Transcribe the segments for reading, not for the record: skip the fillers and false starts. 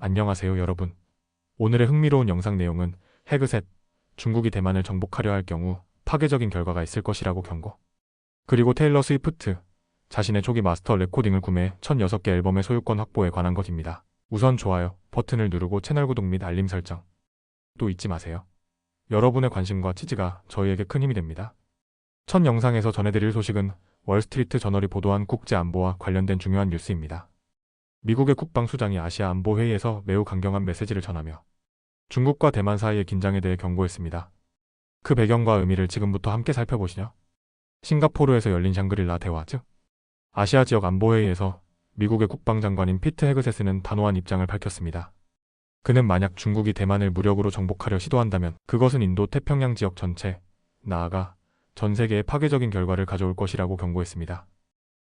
안녕하세요 여러분. 오늘의 흥미로운 영상 내용은 헤그셋, 중국이 대만을 정복하려 할 경우 파괴적인 결과가 있을 것이라고 경고. 그리고 테일러 스위프트, 자신의 초기 마스터 레코딩을 구매해 1006개 앨범의 소유권 확보에 관한 것입니다. 우선 좋아요 버튼을 누르고 채널 구독 및 알림 설정 또 잊지 마세요. 여러분의 관심과 지지가 저희에게 큰 힘이 됩니다. 첫 영상에서 전해드릴 소식은 월스트리트 저널이 보도한 국제 안보와 관련된 중요한 뉴스입니다. 미국의 국방수장이 아시아 안보회의에서 매우 강경한 메시지를 전하며 중국과 대만 사이의 긴장에 대해 경고했습니다. 그 배경과 의미를 지금부터 함께 살펴보시죠. 싱가포르에서 열린 샹그릴라 대화 즉 아시아 지역 안보회의에서 미국의 국방장관인 피트 헤그세스는 단호한 입장을 밝혔습니다. 그는 만약 중국이 대만을 무력으로 정복하려 시도한다면 그것은 인도 태평양 지역 전체, 나아가 전 세계에 파괴적인 결과를 가져올 것이라고 경고했습니다.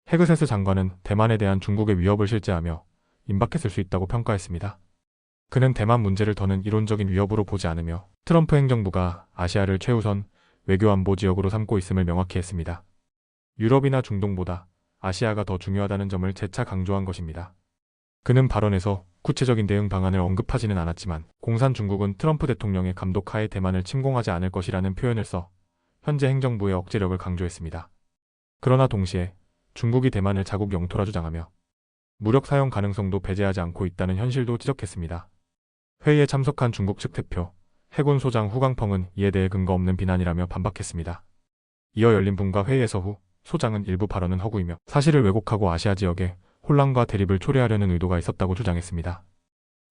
헤그세스 장관은 대만에 대한 중국의 위협을 실제하며 임박했을 수 있다고 평가했습니다. 그는 대만 문제를 더는 이론적인 위협으로 보지 않으며 트럼프 행정부가 아시아를 최우선 외교안보 지역으로 삼고 있음을 명확히 했습니다. 유럽이나 중동보다 아시아가 더 중요하다는 점을 재차 강조한 것입니다. 그는 발언에서 구체적인 대응 방안을 언급하지는 않았지만 공산 중국은 트럼프 대통령의 감독하에 대만을 침공하지 않을 것이라는 표현을 써 현재 행정부의 억제력을 강조했습니다. 그러나 동시에 중국이 대만을 자국 영토라 주장하며 무력 사용 가능성도 배제하지 않고 있다는 현실도 지적했습니다. 회의에 참석한 중국 측 대표 해군 소장 후강펑은 이에 대해 근거 없는 비난이라며 반박했습니다. 이어 열린 분과 회의에서 후 소장은 일부 발언은 허구이며 사실을 왜곡하고 아시아 지역에 혼란과 대립을 초래하려는 의도가 있었다고 주장했습니다.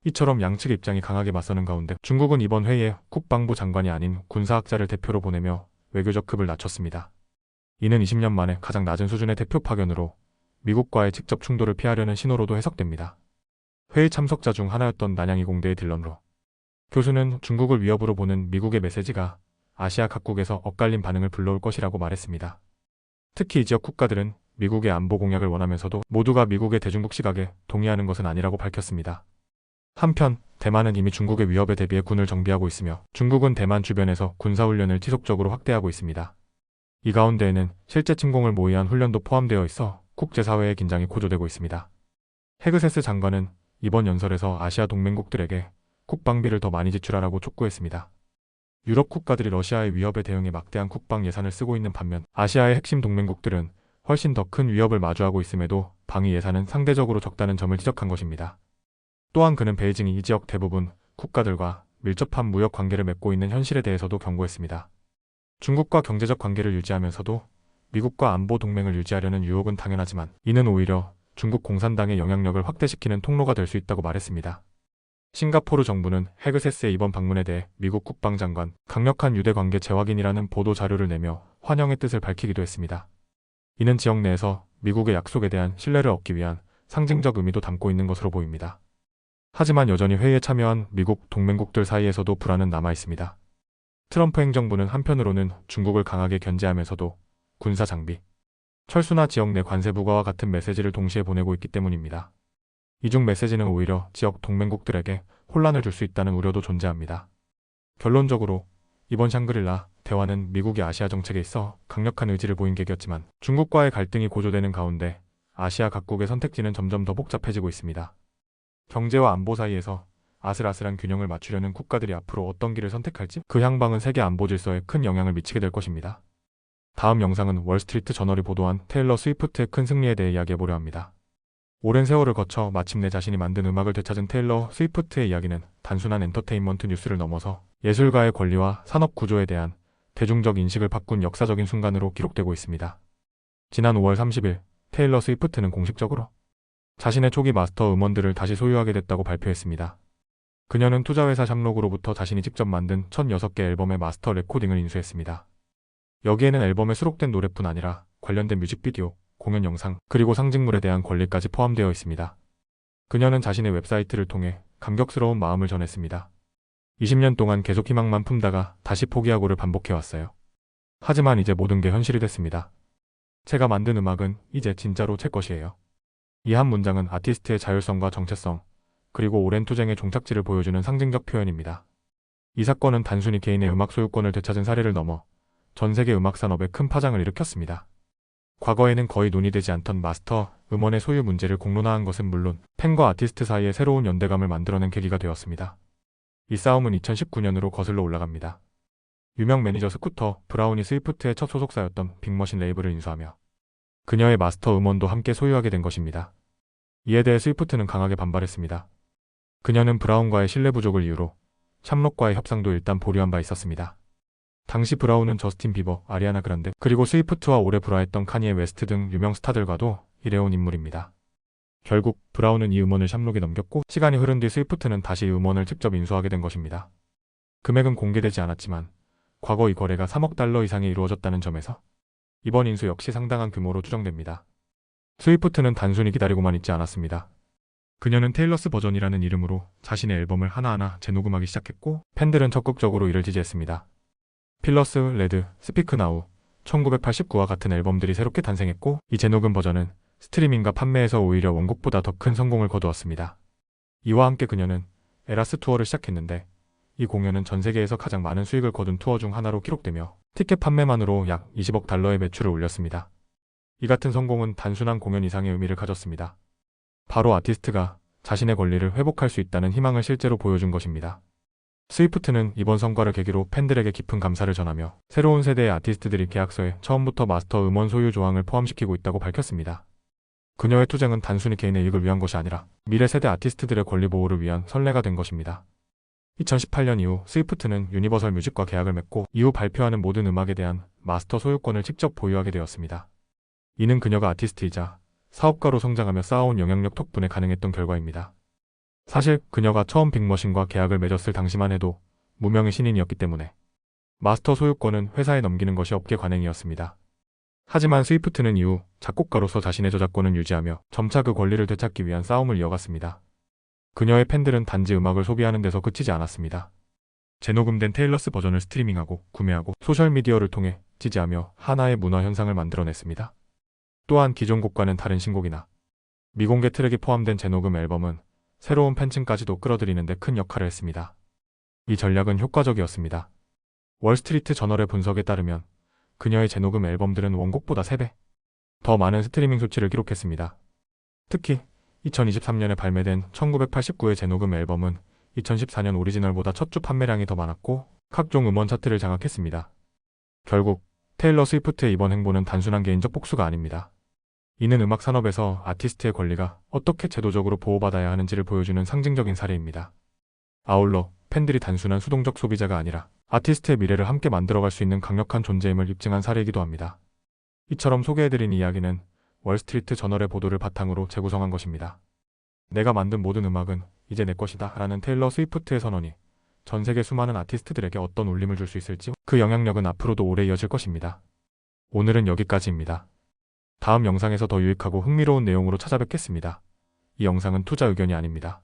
이처럼 양측의 입장이 강하게 맞서는 가운데 중국은 이번 회의에 국방부 장관이 아닌 군사학자를 대표로 보내며 외교적 급을 낮췄습니다. 이는 20년 만에 가장 낮은 수준의 대표 파견으로 미국과의 직접 충돌을 피하려는 신호로도 해석됩니다. 회의 참석자 중 하나였던 난양이공대의 딜런로 교수는 중국을 위협으로 보는 미국의 메시지가 아시아 각국에서 엇갈린 반응을 불러올 것이라고 말했습니다. 특히 이 지역 국가들은 미국의 안보 공약을 원하면서도 모두가 미국의 대중국 시각에 동의하는 것은 아니라고 밝혔습니다. 한편 대만은 이미 중국의 위협에 대비해 군을 정비하고 있으며 중국은 대만 주변에서 군사훈련을 지속적으로 확대하고 있습니다. 이 가운데에는 실제 침공을 모의한 훈련도 포함되어 있어 국제사회의 긴장이 고조되고 있습니다. 헤그세스 장관은 이번 연설에서 아시아 동맹국들에게 국방비를 더 많이 지출하라고 촉구했습니다. 유럽 국가들이 러시아의 위협에 대응해 막대한 국방 예산을 쓰고 있는 반면 아시아의 핵심 동맹국들은 훨씬 더 큰 위협을 마주하고 있음에도 방위 예산은 상대적으로 적다는 점을 지적한 것입니다. 또한 그는 베이징이 이 지역 대부분 국가들과 밀접한 무역 관계를 맺고 있는 현실에 대해서도 경고했습니다. 중국과 경제적 관계를 유지하면서도 미국과 안보 동맹을 유지하려는 유혹은 당연하지만 이는 오히려 중국 공산당의 영향력을 확대시키는 통로가 될 수 있다고 말했습니다. 싱가포르 정부는 헤그세스의 이번 방문에 대해 미국 국방장관 강력한 유대 관계 재확인이라는 보도 자료를 내며 환영의 뜻을 밝히기도 했습니다. 이는 지역 내에서 미국의 약속에 대한 신뢰를 얻기 위한 상징적 의미도 담고 있는 것으로 보입니다. 하지만 여전히 회의에 참여한 미국 동맹국들 사이에서도 불안은 남아 있습니다. 트럼프 행정부는 한편으로는 중국을 강하게 견제하면서도 군사 장비, 철수나 지역 내 관세 부과와 같은 메시지를 동시에 보내고 있기 때문입니다. 이중 메시지는 오히려 지역 동맹국들에게 혼란을 줄 수 있다는 우려도 존재합니다. 결론적으로 이번 샹그릴라 대화는 미국의 아시아 정책에 있어 강력한 의지를 보인 계기였지만 중국과의 갈등이 고조되는 가운데 아시아 각국의 선택지는 점점 더 복잡해지고 있습니다. 경제와 안보 사이에서 아슬아슬한 균형을 맞추려는 국가들이 앞으로 어떤 길을 선택할지 그 향방은 세계 안보 질서에 큰 영향을 미치게 될 것입니다. 다음 영상은 월스트리트 저널이 보도한 테일러 스위프트의 큰 승리에 대해 이야기해보려 합니다. 오랜 세월을 거쳐 마침내 자신이 만든 음악을 되찾은 테일러 스위프트의 이야기는 단순한 엔터테인먼트 뉴스를 넘어서 예술가의 권리와 산업 구조에 대한 대중적 인식을 바꾼 역사적인 순간으로 기록되고 있습니다. 지난 5월 30일 테일러 스위프트는 공식적으로 자신의 초기 마스터 음원들을 다시 소유하게 됐다고 발표했습니다. 그녀는 투자회사 샴록으로부터 자신이 직접 만든 1006개 앨범의 마스터 레코딩을 인수했습니다. 여기에는 앨범에 수록된 노래뿐 아니라 관련된 뮤직비디오, 공연 영상, 그리고 상징물에 대한 권리까지 포함되어 있습니다. 그녀는 자신의 웹사이트를 통해 감격스러운 마음을 전했습니다. 20년 동안 계속 희망만 품다가 다시 포기하고를 반복해왔어요. 하지만 이제 모든 게 현실이 됐습니다. 제가 만든 음악은 이제 진짜로 제 것이에요. 이 한 문장은 아티스트의 자율성과 정체성, 그리고 오랜 투쟁의 종착지를 보여주는 상징적 표현입니다. 이 사건은 단순히 개인의 음악 소유권을 되찾은 사례를 넘어 전 세계 음악 산업에 큰 파장을 일으켰습니다. 과거에는 거의 논의되지 않던 마스터 음원의 소유 문제를 공론화한 것은 물론 팬과 아티스트 사이에 새로운 연대감을 만들어낸 계기가 되었습니다. 이 싸움은 2019년으로 거슬러 올라갑니다. 유명 매니저 스쿠터 브라운이 스위프트의 첫 소속사였던 빅머신 레이블을 인수하며 그녀의 마스터 음원도 함께 소유하게 된 것입니다. 이에 대해 스위프트는 강하게 반발했습니다. 그녀는 브라운과의 신뢰 부족을 이유로 샴록과의 협상도 일단 보류한 바 있었습니다. 당시 브라운은 저스틴 비버, 아리아나 그란데, 그리고 스위프트와 오래 불화했던 카니에 웨스트 등 유명 스타들과도 일해온 인물입니다. 결국 브라운은 이 음원을 샴록에 넘겼고 시간이 흐른 뒤 스위프트는 다시 이 음원을 직접 인수하게 된 것입니다. 금액은 공개되지 않았지만 과거 이 거래가 3억 달러 이상이 이루어졌다는 점에서 이번 인수 역시 상당한 규모로 추정됩니다. 스위프트는 단순히 기다리고만 있지 않았습니다. 그녀는 테일러스 버전이라는 이름으로 자신의 앨범을 하나하나 재녹음하기 시작했고 팬들은 적극적으로 이를 지지했습니다. 필러스, 레드, 스피크 나우, 1989와 같은 앨범들이 새롭게 탄생했고 이 재녹음 버전은 스트리밍과 판매에서 오히려 원곡보다 더 큰 성공을 거두었습니다. 이와 함께 그녀는 에라스 투어를 시작했는데 이 공연은 전 세계에서 가장 많은 수익을 거둔 투어 중 하나로 기록되며 티켓 판매만으로 약 20억 달러의 매출을 올렸습니다. 이 같은 성공은 단순한 공연 이상의 의미를 가졌습니다. 바로 아티스트가 자신의 권리를 회복할 수 있다는 희망을 실제로 보여준 것입니다. 스위프트는 이번 성과를 계기로 팬들에게 깊은 감사를 전하며 새로운 세대의 아티스트들이 계약서에 처음부터 마스터 음원 소유 조항을 포함시키고 있다고 밝혔습니다. 그녀의 투쟁은 단순히 개인의 이익을 위한 것이 아니라 미래 세대 아티스트들의 권리 보호를 위한 선례가 된 것입니다. 2018년 이후 스위프트는 유니버설 뮤직과 계약을 맺고 이후 발표하는 모든 음악에 대한 마스터 소유권을 직접 보유하게 되었습니다. 이는 그녀가 아티스트이자 사업가로 성장하며 쌓아온 영향력 덕분에 가능했던 결과입니다. 사실 그녀가 처음 빅머신과 계약을 맺었을 당시만 해도 무명의 신인이었기 때문에 마스터 소유권은 회사에 넘기는 것이 업계 관행이었습니다. 하지만 스위프트는 이후 작곡가로서 자신의 저작권을 유지하며 점차 그 권리를 되찾기 위한 싸움을 이어갔습니다. 그녀의 팬들은 단지 음악을 소비하는 데서 그치지 않았습니다. 재녹음된 테일러스 버전을 스트리밍하고 구매하고 소셜미디어를 통해 지지하며 하나의 문화 현상을 만들어냈습니다. 또한 기존 곡과는 다른 신곡이나 미공개 트랙이 포함된 재녹음 앨범은 새로운 팬층까지도 끌어들이는 데 큰 역할을 했습니다. 이 전략은 효과적이었습니다. 월스트리트 저널의 분석에 따르면 그녀의 재녹음 앨범들은 원곡보다 3배 더 많은 스트리밍 수치를 기록했습니다. 특히 2023년에 발매된 1989의 재녹음 앨범은 2014년 오리지널보다 첫 주 판매량이 더 많았고 각종 음원 차트를 장악했습니다. 결국 테일러 스위프트의 이번 행보는 단순한 개인적 복수가 아닙니다. 이는 음악 산업에서 아티스트의 권리가 어떻게 제도적으로 보호받아야 하는지를 보여주는 상징적인 사례입니다. 아울러 팬들이 단순한 수동적 소비자가 아니라 아티스트의 미래를 함께 만들어갈 수 있는 강력한 존재임을 입증한 사례이기도 합니다. 이처럼 소개해드린 이야기는 월스트리트 저널의 보도를 바탕으로 재구성한 것입니다. 내가 만든 모든 음악은 이제 내 것이다 라는 테일러 스위프트의 선언이 전 세계 수많은 아티스트들에게 어떤 울림을 줄 수 있을지 그 영향력은 앞으로도 오래 이어질 것입니다. 오늘은 여기까지입니다. 다음 영상에서 더 유익하고 흥미로운 내용으로 찾아뵙겠습니다. 이 영상은 투자 의견이 아닙니다.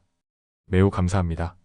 매우 감사합니다.